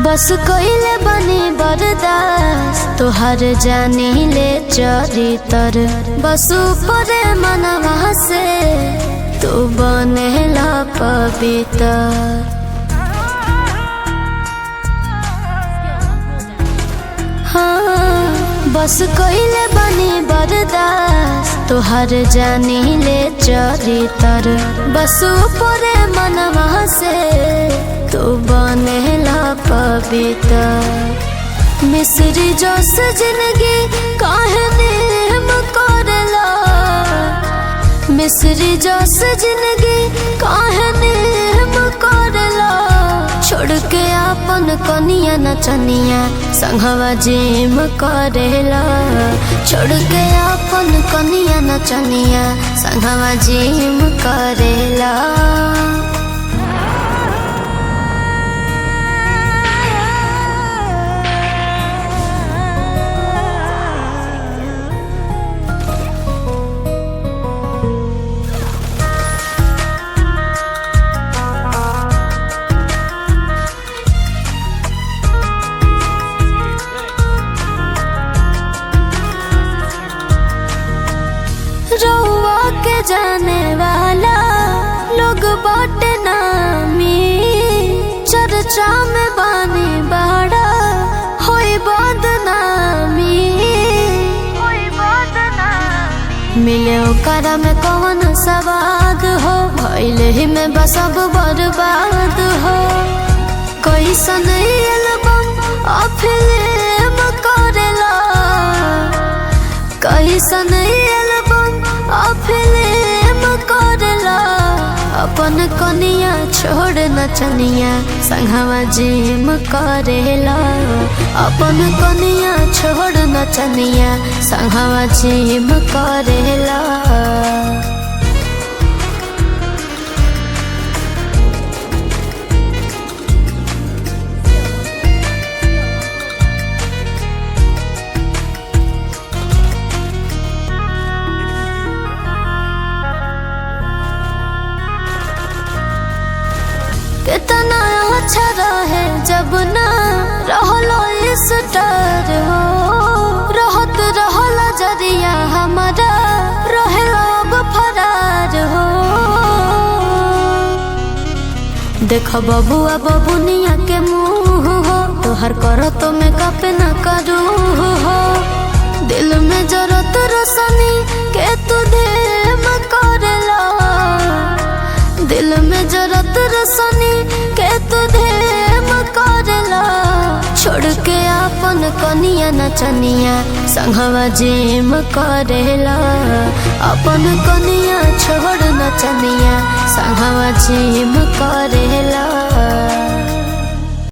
बस कइले बनी बर्दाश्त तोहर जानी ले चरितर बस ऊपर मनवा से तू बनेला पवित्र। हाँ बस कइले बनी बर्दाश्त तोहर जानी ले चरितर बस ऊपर मनवा से तू बनेला पवित्र। मिस्री जोस जिंदगी काहे नेम करला मिस्री जोस जिंदगी काहे नेम करला छोड़ के अपन कनिया नचनिया संगवा जिम करेला छोड़ के अपन कनिया नचनिया संगवा जिम करेला। रउआ के जाने वाला लोग बाटे नामी चर्चा में बानी बाड़ा होई बदनामी मिले ओकरा में कौन सवाद हो भइले ही में बस अब बर्बाद हो। कैसन एल्बम फिल्म करेला कैसन फिल्म करला अपन कनिया छोड़ नचनिया संगवा जिम करेला अपन कनिया छोड़ नचनिया संगवा जिम करेला। कितना अच्छा रहे जब ना रहलो इस डर हो रहत रहला जरिया हमारा रहेला अब फरार हो। देख बबुआ बबुनिया के मुँह हो तोहर करो तो मैं कपे न करू हो दिल में जरूरत रोशनी के तू देम करेला दिल में जरूरत रोशनी के तू देम करेला छोड़ के अपन कनिया नचनिया संगवा जिम करेला अपन कनिया छोड़ नचनिया संगवा जिम करेला।